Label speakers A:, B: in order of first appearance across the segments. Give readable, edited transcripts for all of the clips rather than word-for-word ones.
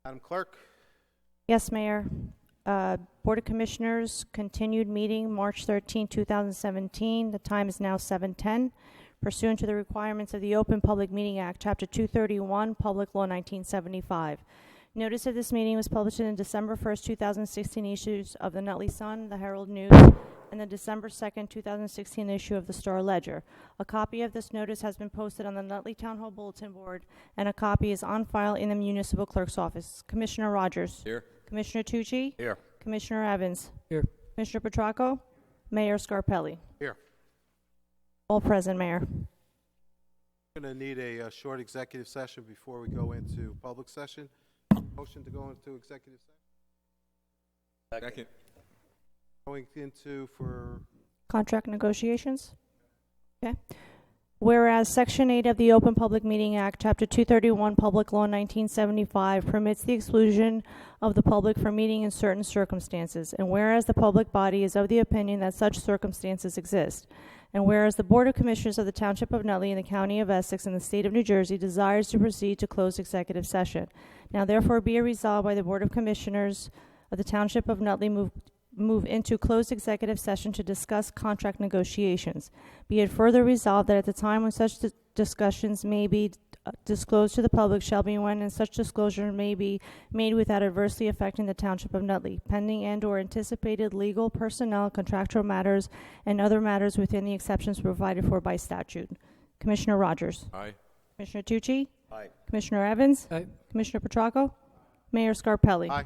A: Madam Clerk?
B: Yes, Mayor. Board of Commissioners, continued meeting, March 13, 2017. The time is now 7:10. Pursuant to the requirements of the Open Public Meeting Act, Chapter 231, Public Law 1975. Notice of this meeting was published in the December 1st, 2016 issues of the Nutley Sun, the Herald News, and the December 2nd, 2016 issue of the Star Ledger. A copy of this notice has been posted on the Nutley Town Hall Bulletin Board, and a copy is on file in the Municipal Clerk's office. Commissioner Rogers.
A: Here.
B: Commissioner Tucci?
A: Here.
B: Commissioner Evans?
C: Here.
B: Commissioner Petracco? Mayor Scarpelli?
A: Here.
B: All present, Mayor.
A: We're going to need a short executive session before we go into public session. Motion to go into executive session?
C: Second.
A: Going into for...
B: Contract negotiations? Okay. Whereas Section 8 of the Open Public Meeting Act, Chapter 231, Public Law 1975, permits the exclusion of the public from meeting in certain circumstances, and whereas the public body is of the opinion that such circumstances exist, and whereas the Board of Commissioners of the Township of Nutley in the County of Essex and the State of New Jersey desires to proceed to closed executive session. Now therefore be it resolved by the Board of Commissioners of the Township of Nutley move into closed executive session to discuss contract negotiations. Be it further resolved that at the time when such discussions may be disclosed to the public shall be when and such disclosure may be made without adversely affecting the Township of Nutley, pending and or anticipated legal, personnel, contractual matters, and other matters within the exceptions provided for by statute. Commissioner Rogers.
A: Aye.
B: Commissioner Tucci.
A: Aye.
B: Commissioner Evans.
C: Aye.
B: Commissioner Petracco. Mayor Scarpelli.
A: Aye.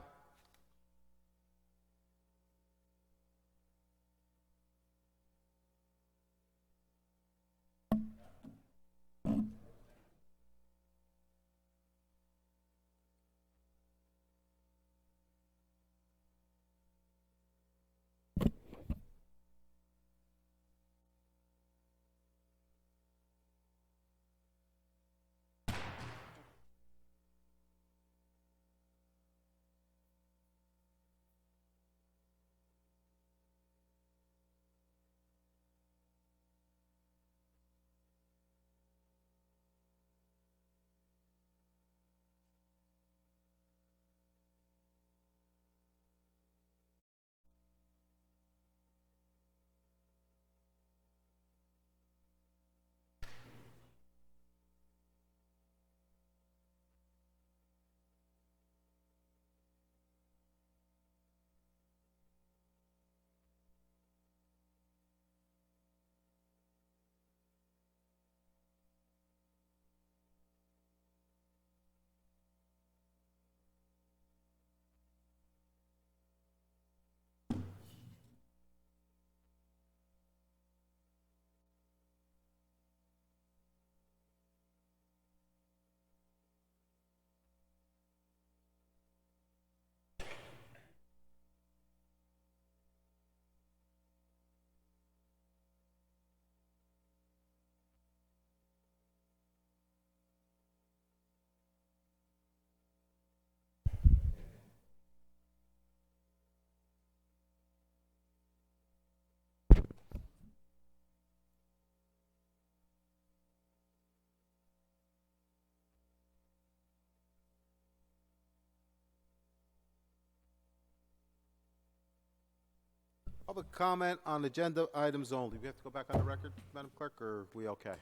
A: Public comment on agenda items only. We have to go back on the record, Madam Clerk, or are we okay?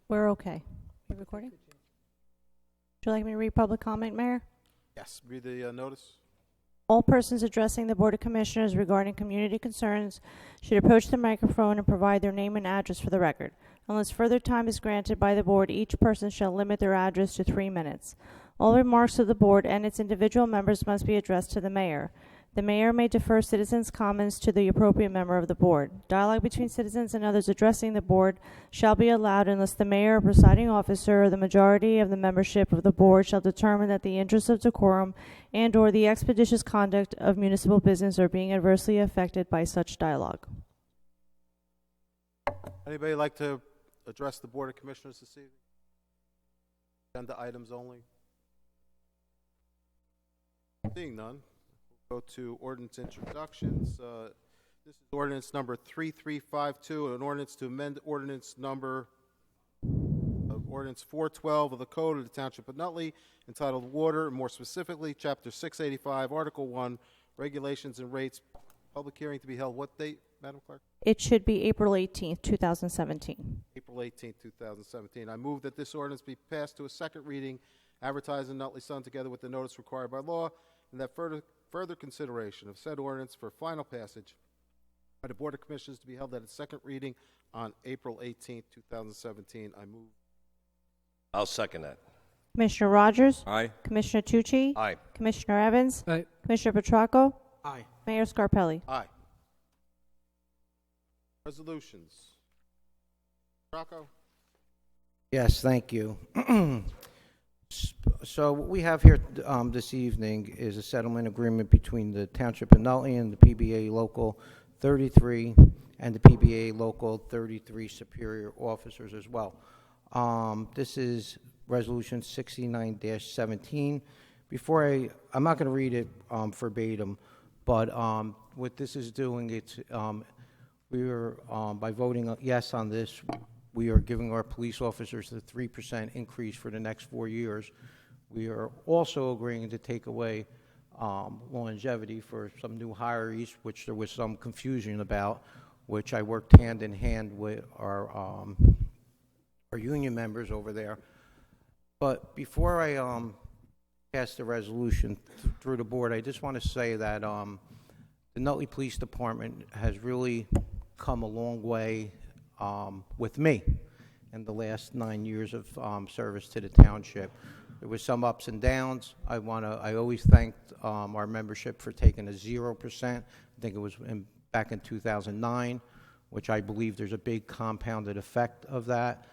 B: We're okay. You recording? Would you like me to read public comment, Mayor?
A: Yes. Read the notice.
B: All persons addressing the Board of Commissioners regarding community concerns should approach the microphone and provide their name and address for the record. Unless further time is granted by the Board, each person shall limit their address to 3 minutes. All remarks of the Board and its individual members must be addressed to the Mayor. The Mayor may defer citizens' comments to the appropriate member of the Board. Dialogue between citizens and others addressing the Board shall be allowed unless the Mayor or presiding officer or the majority of the membership of the Board shall determine that the interests of decorum and or the expeditious conduct of municipal business are being adversely affected by such dialogue.
A: Anybody like to address the Board of Commissioners this evening? Agenda items only. Seeing none. Go to ordinance introductions. This is ordinance number 3352, an ordinance to amend ordinance number ordinance 412 of the Code of the Township of Nutley entitled Water, and more specifically, Chapter 685, Article 1, Regulations and Rates. Public hearing to be held what date, Madam Clerk?
B: It should be April 18th, 2017.
A: April 18th, 2017. I move that this ordinance be passed to a second reading, advertised in Nutley Sun together with the notice required by law, and that further consideration of said ordinance for final passage by the Board of Commissioners to be held at its second reading on April 18th, 2017. I move.
C: I'll second that.
B: Commissioner Rogers?
C: Aye.
B: Commissioner Tucci?
C: Aye.
B: Commissioner Evans?
D: Aye.
B: Commissioner Petracco?
D: Aye.
B: Mayor Scarpelli?
A: Aye. Resolutions. Rocco?
D: Yes, thank you. So what we have here this evening is a settlement agreement between the Township of Nutley and the PBA Local 33 and the PBA Local 33 superior officers as well. This is Resolution 69-17. I'm not going to read it verbatim, but what this is doing, by voting yes on this, we are giving our police officers the 3% increase for the next 4 years. We are also agreeing to take away longevity for some new hirees, which there was some confusion about, which I worked hand in hand with our union members over there. But before I pass the resolution through the board, I just want to say that the Nutley Police Department has really come a long way with me in the last 9 years of service to the township. There was some ups and downs. I always thanked our membership for taking a 0%. I think it was back in 2009, which I believe there's a big compounded effect of that.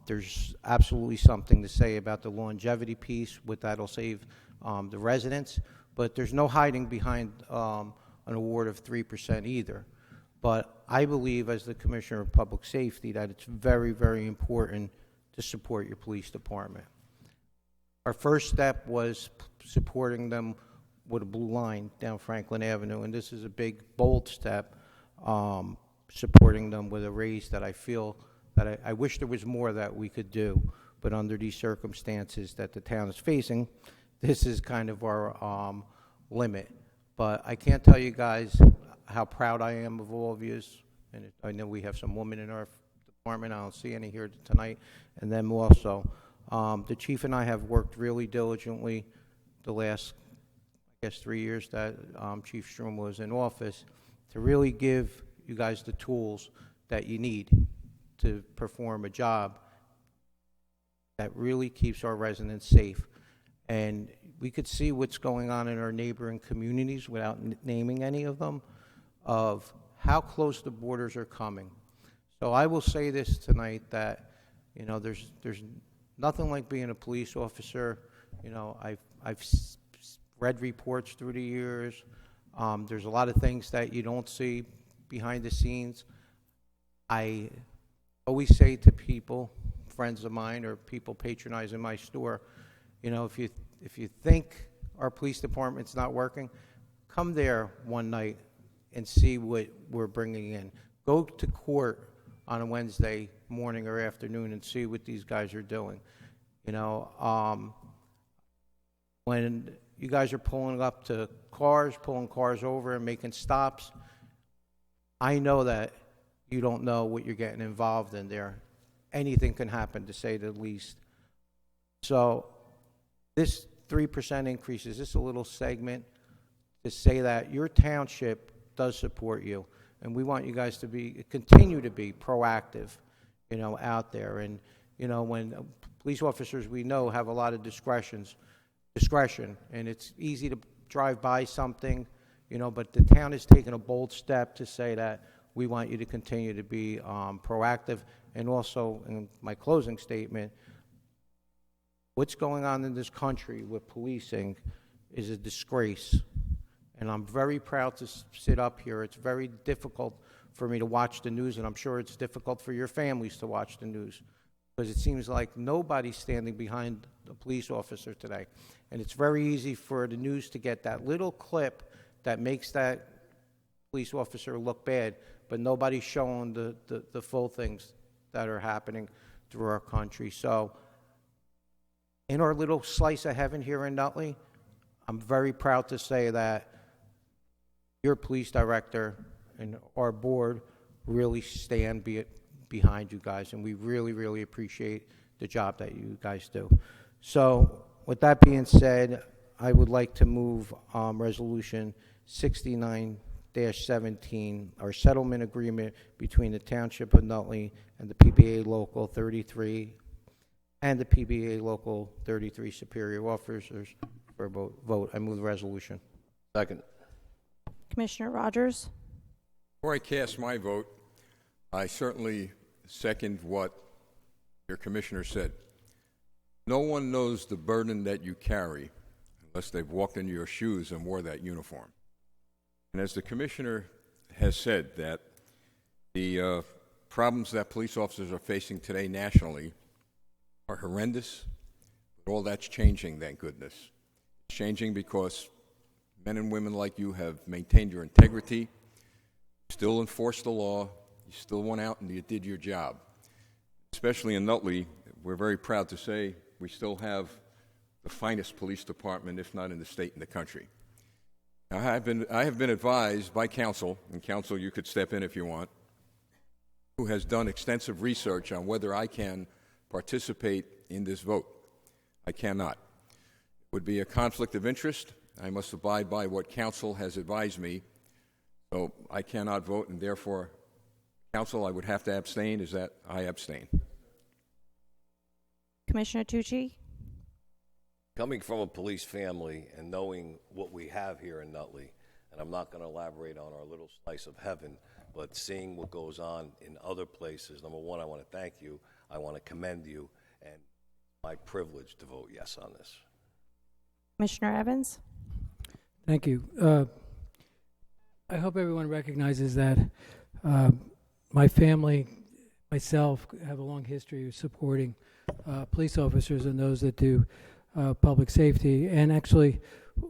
D: There's absolutely something to say about the longevity piece, what that'll save the residents, but there's no hiding behind an award of 3% either. But I believe, as the Commissioner of Public Safety, that it's very, very important to support your police department. Our first step was supporting them with a blue line down Franklin Avenue, and this is a big, bold step, supporting them with a raise that I feel that I wish there was more that we could do, but under these circumstances that the town is facing, this is kind of our limit. But I can't tell you guys how proud I am of all of you, and I know we have some women in our department. I don't see any here tonight, and them also. The chief and I have worked really diligently the last, I guess, 3 years that Chief Strum was in office to really give you guys the tools that you need to perform a job that really keeps our residents safe. And we could see what's going on in our neighboring communities without naming any of them, of how close the borders are coming. So I will say this tonight, that, you know, there's nothing like being a police officer. You know, I've read reports through the years. There's a lot of things that you don't see behind the scenes. I always say to people, friends of mine or people patronizing my store, you know, if you think our police department's not working, come there one night and see what we're bringing in. Go to court on a Wednesday morning or afternoon and see what these guys are doing. You know, when you guys are pulling up to cars, pulling cars over and making stops, I know that you don't know what you're getting involved in there. Anything can happen, to say the least. So this 3% increase is just a little segment to say that your township does support you, and we want you guys to continue to be proactive, you know, out there. And, you know, when police officers, we know, have a lot of discretion, and it's easy to drive by something, you know, but the town has taken a bold step to say that we want you to continue to be proactive. And also, in my closing statement, what's going on in this country with policing is a disgrace. And I'm very proud to sit up here. It's very difficult for me to watch the news, and I'm sure it's difficult for your families to watch the news, because it seems like nobody's standing behind a police officer today. And it's very easy for the news to get that little clip that makes that police officer look bad, but nobody's showing the full things that are happening. through our country. So in our little slice of heaven here in Nutley, I'm very proud to say that your police director and our board really stand behind you guys, and we really, really appreciate the job that you guys do. So with that being said, I would like to move Resolution 69-17, our settlement agreement between the Township of Nutley and the PBA Local 33 and the PBA Local 33 superior officers for a vote. I move the resolution.
C: Second.
B: Commissioner Rogers?
E: Before I cast my vote, I certainly second what your commissioner said. No one knows the burden that you carry unless they've walked into your shoes and wore that uniform. And as the commissioner has said, that the problems that police officers are facing today nationally are horrendous, but all that's changing, thank goodness. It's changing because men and women like you have maintained your integrity, still enforced the law, you still went out and you did your job. Especially in Nutley, we're very proud to say we still have the finest police department, if not in the state and the country. Now, I have been advised by counsel, and counsel you could step in if you want, who has done extensive research on whether I can participate in this vote. I cannot. It would be a conflict of interest. I must abide by what counsel has advised me, so I cannot vote, and therefore, counsel, I would have to abstain. Is that I abstain?
B: Commissioner Tucci?
C: Coming from a police family and knowing what we have here in Nutley, and I'm not going to elaborate on our little slice of heaven, but seeing what goes on in other places, number one, I want to thank you. I want to commend you, and my privilege to vote yes on this.
B: Commissioner Evans?
F: Thank you. I hope everyone recognizes that my family, myself, have a long history of supporting police officers and those that do public safety, and actually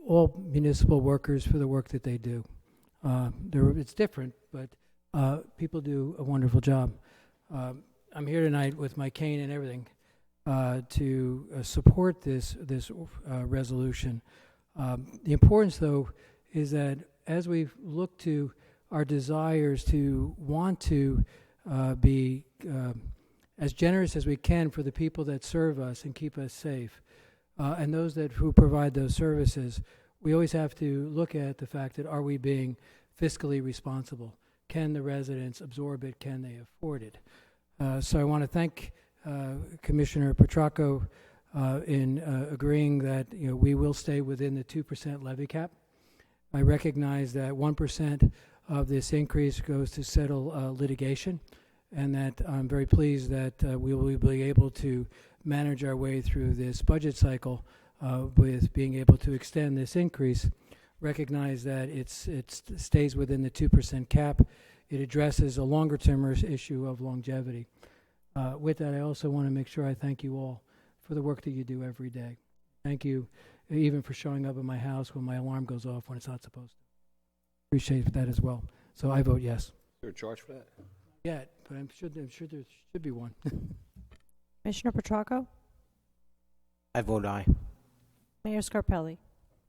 F: all municipal workers for the work that they do. It's different, but people do a wonderful job. I'm here tonight with my cane and everything to support this resolution. The importance, though, is that as we look to our desires to want to be as generous as we can for the people that serve us and keep us safe, and those who provide those services, we always have to look at the fact that are we being fiscally responsible? Can the residents absorb it? Can they afford it? So I want to thank Commissioner Petracco in agreeing that we will stay within the 2% levy cap. I recognize that 1% of this increase goes to settle litigation, and that I'm very pleased that we will be able to manage our way through this budget cycle with being able to extend this increase. Recognize that it stays within the 2% cap. It addresses a longer-term issue of longevity. With that, I also want to make sure I thank you all for the work that you do every day. Thank you even for showing up at my house when my alarm goes off when it's not supposed to. Appreciate that as well. So I vote yes.
C: Is there a charge for that?
F: Yeah, but I'm sure there should be one.
B: Commissioner Petracco?
D: I vote aye.
B: Mayor Scarpelli?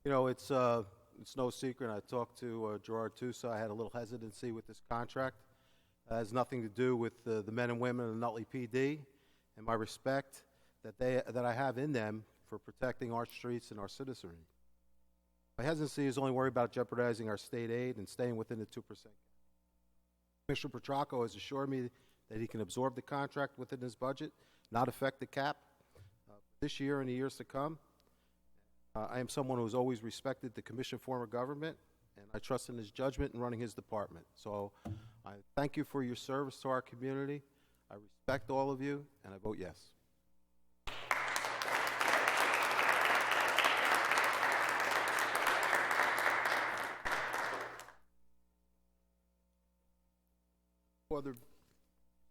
A: You know, it's no secret. I talked to Gerard Tusa. I had a little hesitancy with this contract. It has nothing to do with the men and women of the Nutley PD and my respect that I have in them for protecting our streets and our citizenry. My hesitancy is only worried about jeopardizing our state aid and staying within the 2%. Commissioner Petracco has assured me that he can absorb the contract within his budget, not affect the cap this year and the years to come. I am someone who has always respected the commission form of government, and I trust in his judgment in running his department. So I thank you for your service to our community. I respect all of you, and I vote yes.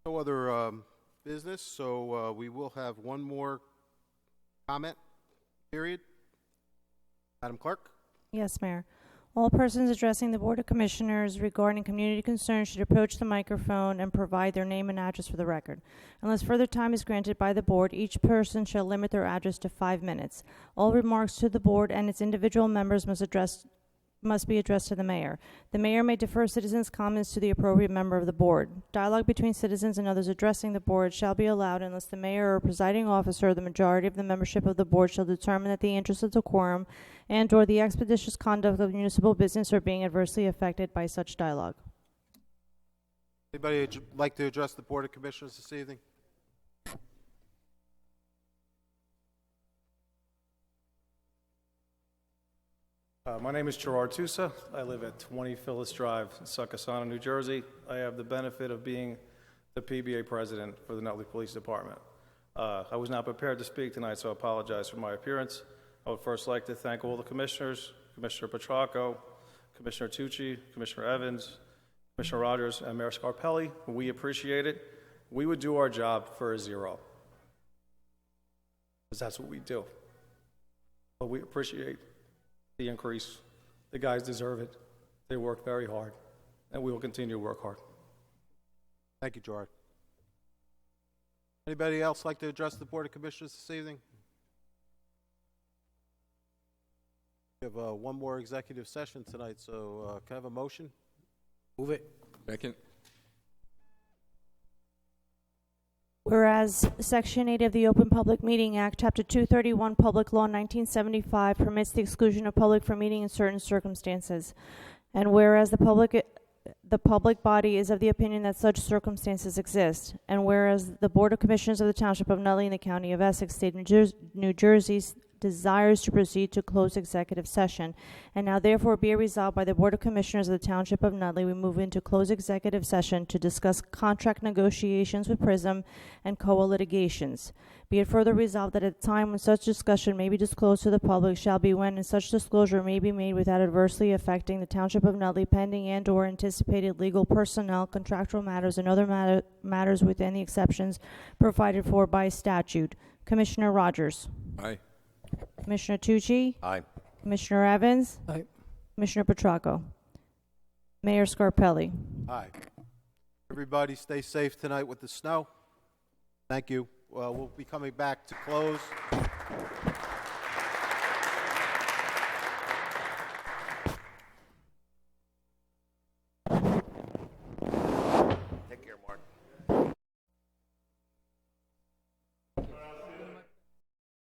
A: No other business, so we will have one more comment period. Madam Clerk?
B: Yes, Mayor. All persons addressing the Board of Commissioners regarding community concerns should approach the microphone and provide their name and address for the record. Unless further time is granted by the Board, each person shall limit their address to 5 minutes. All remarks to the Board and its individual members must be addressed to the Mayor. The Mayor may defer citizens' comments to the appropriate member of the Board. Dialogue between citizens and others addressing the Board shall be allowed unless the Mayor or presiding officer or the majority of the membership of the Board shall determine that the interests of decorum and/or the expeditious conduct of municipal business are being adversely affected by such dialogue.
A: Anybody like to address the Board of Commissioners this evening?
G: My name is Gerard Tusa. I live at 20 Phyllis Drive in Succossana, New Jersey. I have the benefit of being the PBA president for the Nutley Police Department. I was not prepared to speak tonight, so I apologize for my appearance. I would first like to thank all the commissioners, Commissioner Petracco, Commissioner Tucci, Commissioner Evans, Commissioner Rogers, and Mayor Scarpelli. We appreciate it. We would do our job for a zero, because that's what we do. But we appreciate the increase. The guys deserve it. They work very hard, and we will continue to work hard.
A: Thank you, Gerard. Anybody else like to address the Board of Commissioners this evening? We have one more executive session tonight, so can I have a motion?
D: Move it.
E: Second.
B: Whereas Section 8 of the Open Public Meeting Act, Chapter 231, Public Law 1975, permits the exclusion of public from meeting in certain circumstances. And whereas the public body is of the opinion that such circumstances exist, and whereas the Board of Commissioners of the Township of Nutley in the County of Essex, State of New Jersey, desires to proceed to close executive session, and now therefore be it resolved by the Board of Commissioners of the Township of Nutley, we move into close executive session to discuss contract negotiations with PRISM and COA litigations. Be it further resolved that at a time when such discussion may be disclosed to the public shall be when and such disclosure may be made without adversely affecting the Township of Nutley pending and or anticipated legal, personnel, contractual matters, and other matters within the exceptions provided for by statute. Commissioner Rogers.
E: Aye.
B: Commissioner Tucci?
C: Aye.
B: Commissioner Evans?
F: Aye.
B: Commissioner Petracco? Mayor Scarpelli?
A: Aye. Everybody stay safe tonight with the snow. Thank you. We'll be coming back to close.